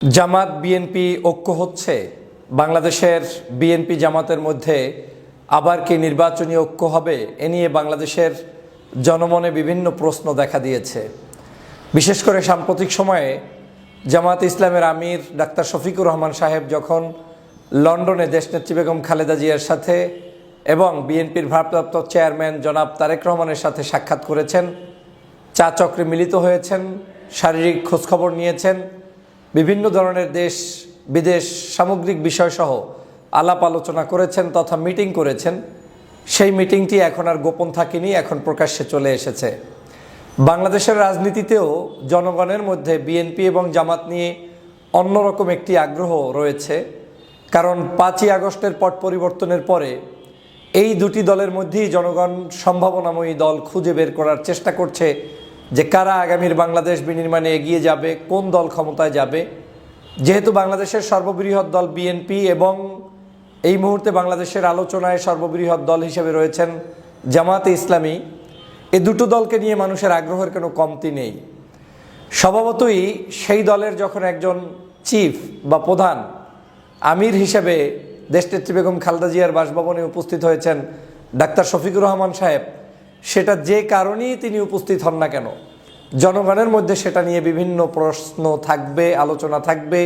জামাত BNP ঐক্য হচ্ছে বাংলাদেশের বিএনপি জামাতের মধ্যে আবার কি নির্বাচনী ঐক্য হবে এ নিয়ে বাংলাদেশের জনমনে বিভিন্ন প্রশ্ন দেখা দিয়েছে। বিশেষ করে সাম্প্রতিক সময়ে জামাত ইসলামের আমির ডাক্তার শফিকুর রহমান সাহেব যখন লন্ডনে দেশনেত্রী বেগম খালেদা জিয়ার সাথে এবং বিএনপির ভারপ্রাপ্ত চেয়ারম্যান জনাব তারেক রহমানের সাথে সাক্ষাৎ করেছেন, চা চক্রে মিলিত হয়েছেন, শারীরিক খোঁজখবর নিয়েছেন, বিভিন্ন ধরনের দেশ বিদেশ সামগ্রিক বিষয়সহ আলাপ আলোচনা করেছেন তথা মিটিং করেছেন, সেই মিটিংটি এখন আর গোপন থাকেনি, এখন প্রকাশ্যে চলে এসেছে। বাংলাদেশের রাজনীতিতেও জনগণের মধ্যে বিএনপি এবং জামাত নিয়ে অন্যরকম একটি আগ্রহ রয়েছে, কারণ 5ই আগস্টের পট পরিবর্তনের পরে এই দুটি দলের মধ্যেই জনগণ সম্ভাবনাময়ী দল খুঁজে বের করার চেষ্টা করছে যে কারা আগামীর বাংলাদেশ বিনির্মাণে এগিয়ে যাবে, কোন দল ক্ষমতায় যাবে। যেহেতু বাংলাদেশের সর্ববৃহৎ দল বিএনপি এবং এই মুহূর্তে বাংলাদেশের আলোচনায় সর্ববৃহৎ দল হিসেবে রয়েছেন জামাতে ইসলামী, এই দুটো দলকে নিয়ে মানুষের আগ্রহের কোনো কমতি নেই। স্বভাবতই সেই দলের যখন একজন চিফ বা প্রধান আমির হিসেবে দেশনেত্রী বেগম খালেদা জিয়ার বাসভবনে উপস্থিত হয়েছেন ডাক্তার শফিকুর রহমান সাহেব, সেটা যে কারণেই তিনি উপস্থিত হন না কেন, জনগণের মধ্যে সেটা নিয়ে বিভিন্ন প্রশ্ন থাকবে, আলোচনা থাকবে।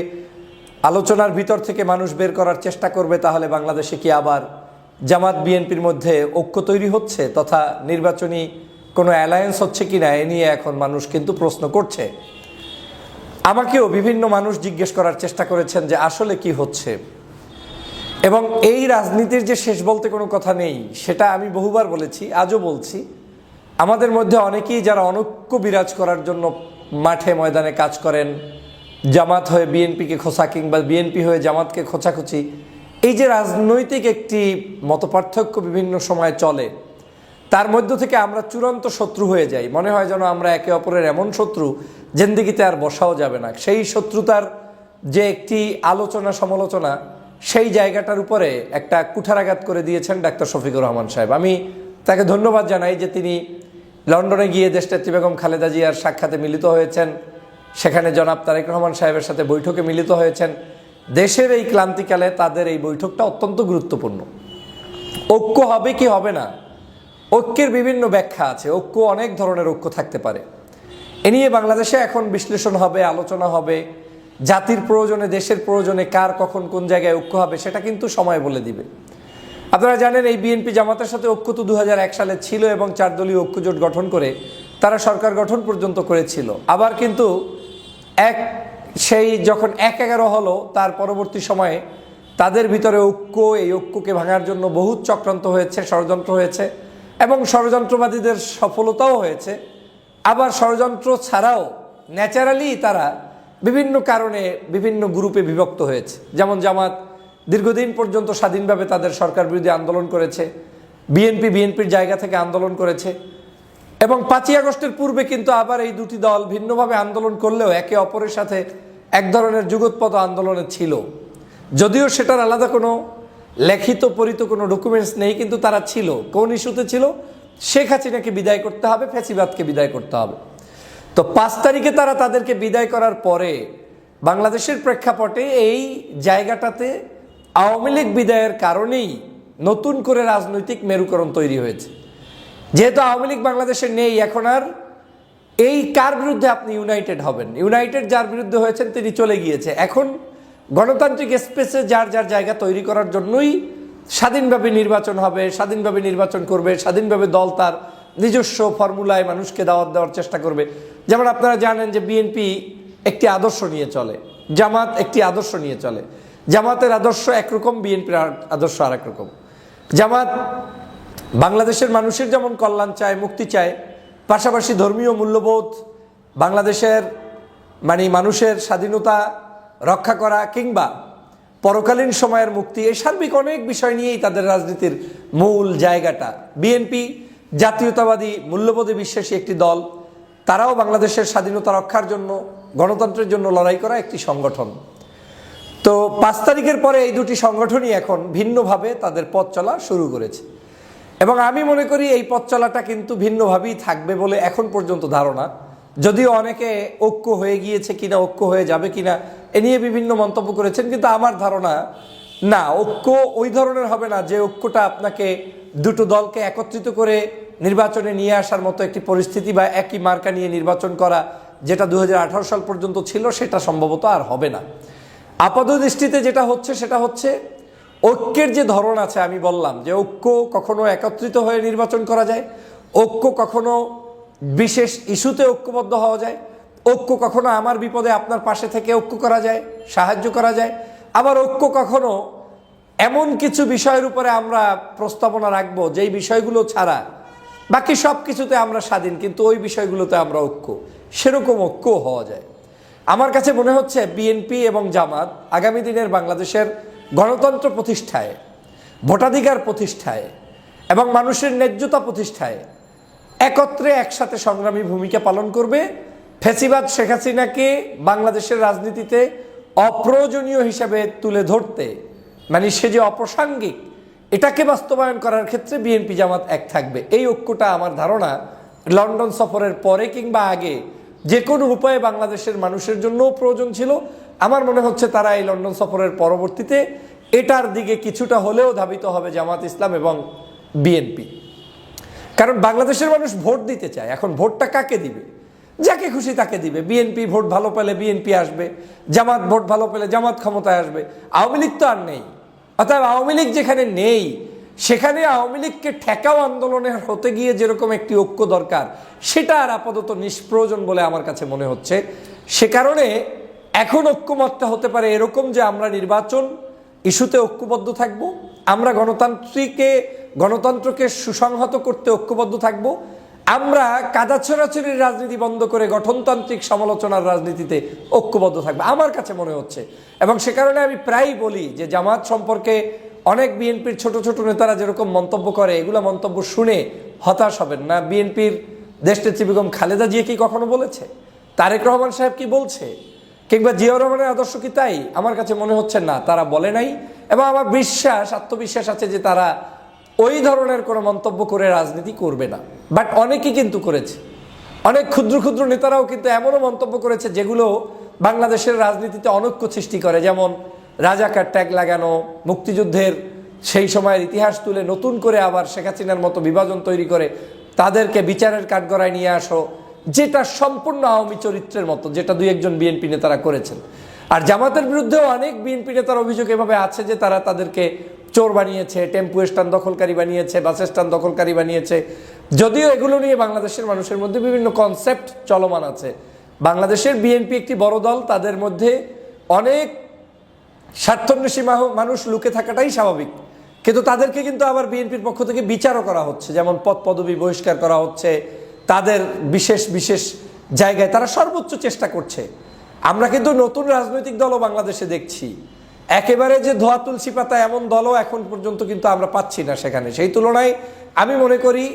আলোচনার ভিতর থেকে মানুষ বের করার চেষ্টা করবে তাহলে বাংলাদেশে কি আবার জামাত বিএনপির মধ্যে ঐক্য তৈরি হচ্ছে তথা নির্বাচনী কোনো অ্যালায়েন্স হচ্ছে কি না, এ নিয়ে এখন মানুষ কিন্তু প্রশ্ন করছে। আমাকেও বিভিন্ন মানুষ জিজ্ঞেস করার চেষ্টা করেছেন যে আসলে কি হচ্ছে, এবং এই রাজনীতির যে শেষ বলতে কোনো কথা নেই সেটা আমি বহুবার বলেছি, আজও বলছি। আমাদের মধ্যে অনেকেই যারা অনৈক্য বিরাজ করার জন্য মাঠে ময়দানে কাজ করেন, জামাত হয়ে বিএনপিকে খোঁচা কিংবা বিএনপি হয়ে জামাতকে খোঁচাখুচি, এই যে রাজনৈতিক একটি মতপার্থক্য বিভিন্ন সময় চলে, তার মধ্য থেকে আমরা চূড়ান্ত শত্রু হয়ে যাই। মনে হয় যেন আমরা একে অপরের এমন শত্রু জিন্দেগিতে আর বসাও যাবে না। সেই শত্রুতার যে একটি আলোচনা সমালোচনা, সেই জায়গাটার উপরে একটা কুঠারাঘাত করে দিয়েছেন ডাক্তার শফিকুর রহমান সাহেব। আমি তাকে ধন্যবাদ জানাই যে তিনি লন্ডনে গিয়ে দেশনেত্রী বেগম খালেদা জিয়ার সাক্ষাতে মিলিত হয়েছেন, সেখানে জনাব তারেক রহমান সাহেবের সাথে বৈঠকে মিলিত হয়েছেন। দেশের এই ক্লান্তিকালে তাদের এই বৈঠকটা অত্যন্ত গুরুত্বপূর্ণ। ঐক্য হবে কি হবে না, ঐক্যের বিভিন্ন ব্যাখ্যা আছে, ঐক্য অনেক ধরনের ঐক্য থাকতে পারে। এ নিয়ে বাংলাদেশে এখন বিশ্লেষণ হবে, আলোচনা হবে। জাতির প্রয়োজনে, দেশের প্রয়োজনে কার কখন কোন জায়গায় ঐক্য হবে সেটা কিন্তু সময় বলে দিবে। আপনারা জানেন এই বিএনপি জামাতের সাথে ঐক্য তো 2001 সালে ছিল এবং 4 দলীয় ঐক্যজোট গঠন করে তারা সরকার গঠন পর্যন্ত করেছিল। আবার কিন্তু সেই যখন 1-11 হলো, তার পরবর্তী সময়ে তাদের ভিতরে ঐক্য, এই ঐক্যকে ভাঙার জন্য বহুত চক্রান্ত হয়েছে, ষড়যন্ত্র হয়েছে এবং ষড়যন্ত্রবাদীদের সফলতাও হয়েছে। আবার ষড়যন্ত্র ছাড়াও ন্যাচারালি তারা বিভিন্ন কারণে বিভিন্ন গ্রুপে বিভক্ত হয়েছে। যেমন জামাত দীর্ঘদিন পর্যন্ত স্বাধীনভাবে তাদের সরকার বিরোধী আন্দোলন করেছে, বিএনপির জায়গা থেকে আন্দোলন করেছে, এবং 5ই আগস্টের পূর্বে কিন্তু আবার এই দুটি দল ভিন্নভাবে আন্দোলন করলেও একে অপরের সাথে এক ধরনের যুগোৎপদ আন্দোলনে ছিল। যদিও সেটার আলাদা কোনো লিখিত পরিত কোনো ডকুমেন্টস নেই, কিন্তু তারা ছিল। কোন ইস্যুতে ছিল? শেখ হাসিনাকে বিদায় করতে হবে, ফ্যাসিবাদকে বিদায় করতে হবে। তো 5 তারিখে তারা তাদেরকে বিদায় করার পরে বাংলাদেশের প্রেক্ষাপটে এই জায়গাটাতে আওয়ামী লীগ বিদায়ের কারণেই নতুন করে রাজনৈতিক মেরুকরণ তৈরি হয়েছে। যেহেতু আওয়ামী লীগ বাংলাদেশে নেই, এখন আর এই কার বিরুদ্ধে আপনি ইউনাইটেড হবেন? ইউনাইটেড যার বিরুদ্ধে হয়েছেন তিনি চলে গিয়েছে। এখন গণতান্ত্রিক স্পেসে যার যার জায়গা তৈরি করার জন্যই স্বাধীনভাবে নির্বাচন হবে, স্বাধীনভাবে নির্বাচন করবে, স্বাধীনভাবে দল তার নিজস্ব ফর্মুলায় মানুষকে দাওয়াত দেওয়ার চেষ্টা করবে। যেমন আপনারা জানেন যে বিএনপি একটি আদর্শ নিয়ে চলে, জামাত একটি আদর্শ নিয়ে চলে। জামাতের আদর্শ একরকম, বিএনপির আদর্শ আরেক রকম। জামাত বাংলাদেশের মানুষের যেমন কল্যাণ চায়, মুক্তি চায়, পাশাপাশি ধর্মীয় মূল্যবোধ, বাংলাদেশের মানুষের স্বাধীনতা রক্ষা করা কিংবা পরকালীন সময়ের মুক্তি, এই সার্বিক অনেক বিষয় নিয়েই তাদের রাজনীতির মূল জায়গাটা। বিএনপি জাতীয়তাবাদী মূল্যবোধে বিশ্বাসী একটি দল, তারাও বাংলাদেশের স্বাধীনতা রক্ষার জন্য, গণতন্ত্রের জন্য লড়াই করা একটি সংগঠন। তো 5 তারিখের পরে এই দুটি সংগঠনই এখন ভিন্নভাবে তাদের পথ চলা শুরু করেছে, এবং আমি মনে করি এই পথ চলাটা কিন্তু ভিন্নভাবেই থাকবে বলে এখন পর্যন্ত ধারণা। যদিও অনেকে ঐক্য হয়ে গিয়েছে কিনা, ঐক্য হয়ে যাবে কিনা এ নিয়ে বিভিন্ন মন্তব্য করেছেন, কিন্তু আমার ধারণা না, ঐক্য ওই ধরনের হবে না যে ঐক্যটা আপনাকে দুটো দলকে একত্রিত করে নির্বাচনে নিয়ে আসার মতো একটি পরিস্থিতি বা একই মার্কা নিয়ে নির্বাচন করা যেটা 2018 সাল পর্যন্ত ছিল, সেটা সম্ভবত আর হবে না। আপাত দৃষ্টিতে যেটা হচ্ছে সেটা হচ্ছে ঐক্যের যে ধরন আছে, আমি বললাম যে ঐক্য কখনো একত্রিত হয়ে নির্বাচন করা যায়, ঐক্য কখনো বিশেষ ইস্যুতে ঐক্যবদ্ধ হওয়া যায়, ঐক্য কখনো আমার বিপদে আপনার পাশে থেকে ঐক্য করা যায়, সাহায্য করা যায়, আবার ঐক্য কখনো এমন কিছু বিষয়ের উপরে আমরা প্রস্তাবনা রাখবো যেই বিষয়গুলো ছাড়া বাকি সব কিছুতে আমরা স্বাধীন, কিন্তু ওই বিষয়গুলোতে আমরা ঐক্য, সেরকম ঐক্য হওয়া যায়। আমার কাছে মনে হচ্ছে বিএনপি এবং জামাত আগামী দিনের বাংলাদেশের গণতন্ত্র প্রতিষ্ঠায়, ভোটাধিকার প্রতিষ্ঠায় এবং মানুষের ন্যায্যতা প্রতিষ্ঠায় একত্রে একসাথে সংগ্রামী ভূমিকা পালন করবে। ফ্যাসিবাদ শেখ হাসিনাকে বাংলাদেশের রাজনীতিতে অপ্রয়োজনীয় হিসাবে তুলে ধরতে, মানে সে যে অপ্রাসঙ্গিক, এটাকে বাস্তবায়ন করার ক্ষেত্রে বিএনপি জামাত এক থাকবে। এই ঐক্যটা আমার ধারণা লন্ডন সফরের পরে কিংবা আগে যে কোনো উপায়ে বাংলাদেশের মানুষের জন্যও প্রয়োজন ছিল। আমার মনে হচ্ছে তারা এই লন্ডন সফরের পরবর্তীতে এটার দিকে কিছুটা হলেও ধাবিত হবে জামাত ইসলাম এবং বিএনপি। কারণ বাংলাদেশের মানুষ ভোট দিতে চায়। এখন ভোটটা কাকে দিবে? যাকে খুশি তাকে দিবে। বিএনপি ভোট ভালো পেলে বিএনপি আসবে, জামাত ভোট ভালো পেলে জামাত ক্ষমতায় আসবে। আওয়ামী লীগ তো আর নেই। অর্থাৎ আওয়ামী লীগ যেখানে নেই সেখানে আওয়ামী লীগকে ঠেকাও আন্দোলনে হতে গিয়ে যেরকম একটি ঐক্য দরকার, সেটা আর আপাতত নিষ্প্রয়োজন বলে আমার কাছে মনে হচ্ছে। সে কারণে এখন ঐক্যমতটা হতে পারে এরকম যে আমরা নির্বাচন ইস্যুতে ঐক্যবদ্ধ থাকব, আমরা গণতন্ত্রকে সুসংহত করতে ঐক্যবদ্ধ থাকব, আমরা কাদা ছোড়াছড়ির রাজনীতি বন্ধ করে গঠনতান্ত্রিক সমালোচনার রাজনীতিতে ঐক্যবদ্ধ থাকবে আমার কাছে মনে হচ্ছে। এবং সে কারণে আমি প্রায়ই বলি যে জামাত সম্পর্কে অনেক বিএনপির ছোট ছোট নেতারা যেরকম মন্তব্য করে, এগুলো মন্তব্য শুনে হতাশ হবেন না। বিএনপির দেশনেত্রী বেগম খালেদা জিয়া কি কখনো বলেছে? তারেক রহমান সাহেব কি বলছে? কিংবা জিয়াউর রহমানের আদর্শ কি তাই? আমার কাছে মনে হচ্ছে না, তারা বলে নাই। এবং আমার আত্মবিশ্বাস আছে যে তারা ওই ধরনের কোনো মন্তব্য করে রাজনীতি করবে না। বাট অনেকেই কিন্তু করেছে, অনেক ক্ষুদ্র ক্ষুদ্র নেতারাও কিন্তু এমনও মন্তব্য করেছে যেগুলো বাংলাদেশের রাজনীতিতে অনৈক্য সৃষ্টি করে। যেমন রাজাকার ট্যাগ লাগানো, মুক্তিযুদ্ধের সেই সময়ের ইতিহাস তুলে নতুন করে আবার শেখ হাসিনার মতো বিভাজন তৈরি করে তাদেরকে বিচারের কাঠগড়ায় নিয়ে আসো, যেটা সম্পূর্ণ আওয়ামী চরিত্রের মতো, যেটা দুই একজন বিএনপি নেতারা করেছেন। আর জামাতের বিরুদ্ধেও অনেক বিএনপি নেতার অভিযোগ এভাবে আছে যে তারা তাদেরকে চোর বানিয়েছে, টেম্পু স্ট্যান্ড দখলকারী বানিয়েছে, বাস স্ট্যান্ড দখলকারী বানিয়েছে। যদিও এগুলো নিয়ে বাংলাদেশের মানুষের মধ্যে বিভিন্ন কনসেপ্ট চলমান আছে। বাংলাদেশের বিএনপি একটি বড় দল, তাদের মধ্যে অনেক স্বার্থান্বেষী মানুষ লুকে থাকাটাই স্বাভাবিক, কিন্তু তাদেরকে কিন্তু আবার বিএনপির পক্ষ থেকে বিচারও করা হচ্ছে, যেমন পদ পদবি বহিষ্কার করা হচ্ছে, তাদের বিশেষ বিশেষ জায়গায় তারা সর্বোচ্চ চেষ্টা করছে। আমরা কিন্তু নতুন রাজনৈতিক দলও বাংলাদেশে দেখছি, একেবারে যে ধোয়া তুলসী পাতা এমন দলও এখন পর্যন্ত কিন্তু আমরা পাচ্ছি না সেখানে। সেই তুলনায় আমি মনে করি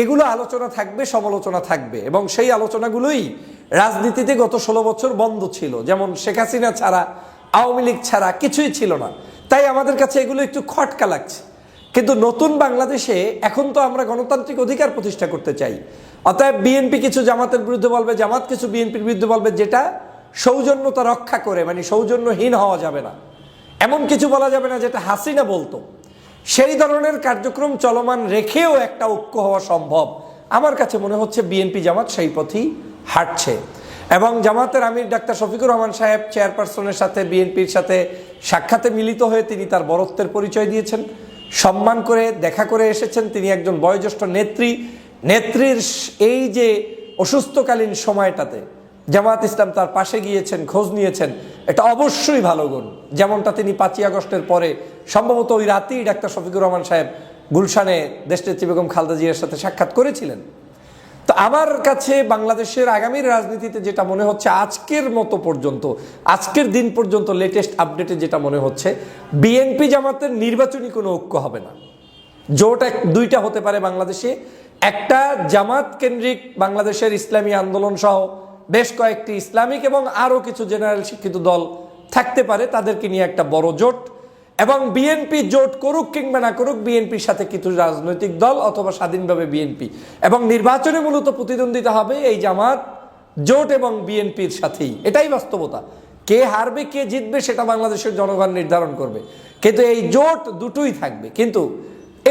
এগুলো আলোচনা থাকবে, সমালোচনা থাকবে, এবং সেই আলোচনাগুলোই রাজনীতিতে গত 16 বছর বন্ধ ছিল। যেমন শেখ হাসিনা ছাড়া, আওয়ামী লীগ ছাড়া কিছুই ছিল না, তাই আমাদের কাছে এগুলো একটু খটকা লাগছে। কিন্তু নতুন বাংলাদেশে এখন তো আমরা গণতান্ত্রিক অধিকার প্রতিষ্ঠা করতে চাই। অতএব বিএনপি কিছু জামাতের বিরুদ্ধে বলবে, জামাত কিছু বিএনপির বিরুদ্ধে বলবে, যেটা সৌজন্যতা রক্ষা করে, মানে সৌজন্যহীন হওয়া যাবে না, এমন কিছু বলা যাবে না যেটা হাসিনা বলতো। সেই ধরনের কার্যক্রম চলমান রেখেও একটা ঐক্য হওয়া সম্ভব। আমার কাছে মনে হচ্ছে বিএনপি জামাত সেই পথেই হাঁটছে। এবং জামাতের আমির ডাক্তার শফিকুর রহমান সাহেব চেয়ারপারসনের সাথে বিএনপির সাথে সাক্ষাতে মিলিত হয়ে তিনি তার বরত্বের পরিচয় দিয়েছেন, সম্মান করে দেখা করে এসেছেন। তিনি একজন বয়োজ্যেষ্ঠ নেত্রীর এই যে অসুস্থকালীন সময়টাতে জামাত ইসলাম তার পাশে গিয়েছেন, খোঁজ নিয়েছেন, এটা অবশ্যই ভালো গুণ। যেমনটা তিনি 5ই আগস্টের পরে সম্ভবত ওই রাতেই ডাক্তার শফিকুর রহমান সাহেব গুলশানে দেশনেত্রী বেগম খালেদা জিয়ার সাথে সাক্ষাৎ করেছিলেন। তো আমার কাছে বাংলাদেশের আগামীর রাজনীতিতে যেটা মনে হচ্ছে আজকের মতো পর্যন্ত, আজকের দিন পর্যন্ত লেটেস্ট আপডেটে যেটা মনে হচ্ছে, বিএনপি জামাতের নির্বাচনী কোনো ঐক্য হবে না। জোট দুইটা হতে পারে বাংলাদেশে, একটা জামাত কেন্দ্রিক বাংলাদেশের ইসলামী আন্দোলন সহ বেশ কয়েকটি ইসলামিক এবং আরও কিছু জেনারেল শিক্ষিত দল থাকতে পারে, তাদেরকে নিয়ে একটা বড় জোট। এবং বিএনপি জোট করুক কিংবা না করুক, বিএনপির সাথে কিছু রাজনৈতিক দল অথবা স্বাধীনভাবে বিএনপি, এবং নির্বাচনে মূলত প্রতিদ্বন্দ্বিতা হবে এই জামাত জোট এবং বিএনপির সাথেই। এটাই বাস্তবতা। কে হারবে কে জিতবে সেটা বাংলাদেশের জনগণ নির্ধারণ করবে, কিন্তু এই জোট দুটোই থাকবে। কিন্তু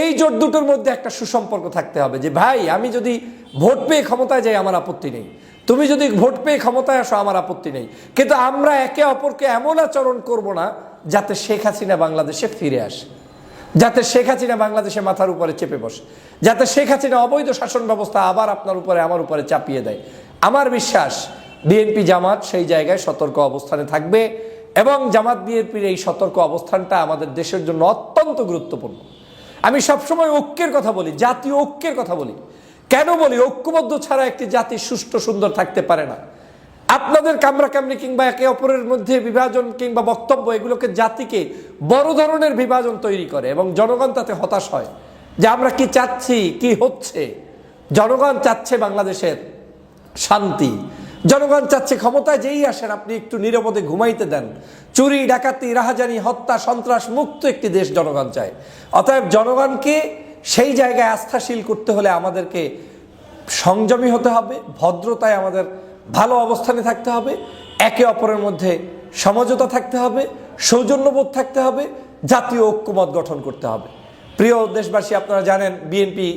এই জোট দুটোর মধ্যে একটা সুসম্পর্ক থাকতে হবে, যে ভাই আমি যদি ভোট পেয়ে ক্ষমতায় যাই আমার আপত্তি নেই, তুমি যদি ভোট পেয়ে ক্ষমতায় আসো আমার আপত্তি নেই, কিন্তু আমরা একে অপরকে এমন আচরণ করব না যাতে শেখ হাসিনা বাংলাদেশে ফিরে আসে, যাতে শেখ হাসিনা বাংলাদেশে মাথার উপরে চেপে বসে, যাতে শেখ হাসিনা অবৈধ শাসন ব্যবস্থা আবার আপনার উপরে আমার উপরে চাপিয়ে দেয়। আমার বিশ্বাস বিএনপি জামাত সেই জায়গায় সতর্ক অবস্থানে থাকবে, এবং জামাত বিএনপির এই সতর্ক অবস্থানটা আমাদের দেশের জন্য অত্যন্ত গুরুত্বপূর্ণ। আমি সবসময় ঐক্যের কথা বলি, জাতীয় ঐক্যের কথা বলি। কেন বলি? ঐক্যবদ্ধ ছাড়া একটি জাতি সুষ্ঠু সুন্দর থাকতে পারে না। আপনাদের কামড়াকামড়ি কিংবা একে অপরের মধ্যে বিভাজন কিংবা বক্তব্য, এগুলোকে জাতিকে বড় ধরনের বিভাজন তৈরি করে, এবং জনগণ তাতে হতাশ হয় যে আমরা কি চাচ্ছি, কি হচ্ছে। জনগণ চাচ্ছে বাংলাদেশের শান্তি, জনগণ চাচ্ছে ক্ষমতায় যেই আসেন আপনি একটু নিরাপদে ঘুমাইতে দেন। চুরি ডাকাতি রাহাজানি হত্যা সন্ত্রাস মুক্ত একটি দেশ জনগণ চায়। অতএব জনগণকে সেই জায়গায় আস্থাশীল করতে হলে আমাদেরকে সংযমী হতে হবে, ভদ্রতায় আমাদের ভালো অবস্থানে থাকতে হবে, একে অপরের মধ্যে সমঝোতা থাকতে হবে, সৌজন্যবোধ থাকতে হবে, জাতীয় ঐক্যমত গঠন করতে হবে। প্রিয় দেশবাসী, আপনারা জানেন বিএনপি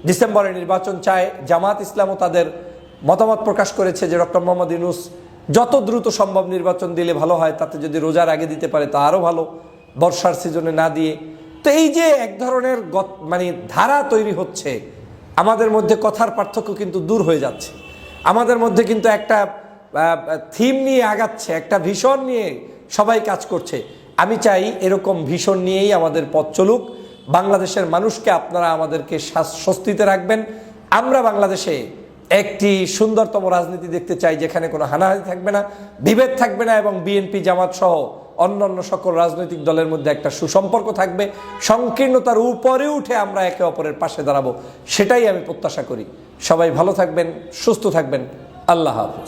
ডিসেম্বরে নির্বাচন চায়। জামাত ইসলামও তাদের মতামত প্রকাশ করেছে যে ডক্টর মোহাম্মদ ইউনূস যত দ্রুত সম্ভব নির্বাচন দিলে ভালো হয়, তাতে যদি রোজার আগে দিতে পারে তা আরও ভালো, বর্ষার সিজনে না দিয়ে। তো এই যে এক ধরনের মানে ধারা তৈরি হচ্ছে, আমাদের মধ্যে কথার পার্থক্য কিন্তু দূর হয়ে যাচ্ছে, আমাদের মধ্যে কিন্তু একটা থিম নিয়ে আগাচ্ছে, একটা ভিশন নিয়ে সবাই কাজ করছে। আমি চাই এরকম ভিশন নিয়েই আমাদের পথ চলুক। বাংলাদেশের মানুষকে আপনারা আমাদেরকে স্বস্তিতে রাখবেন। আমরা বাংলাদেশে একটি সুন্দরতম রাজনীতি দেখতে চাই, যেখানে কোনো হানাহানি থাকবে না, বিভেদ থাকবে না, এবং বিএনপি জামাত সহ অন্যান্য সকল রাজনৈতিক দলের মধ্যে একটা সুসম্পর্ক থাকবে। সংকীর্ণতার উপরে উঠে আমরা একে অপরের পাশে দাঁড়াবো, সেটাই আমি প্রত্যাশা করি। সবাই ভালো থাকবেন, সুস্থ থাকবেন। আল্লাহ হাফেজ।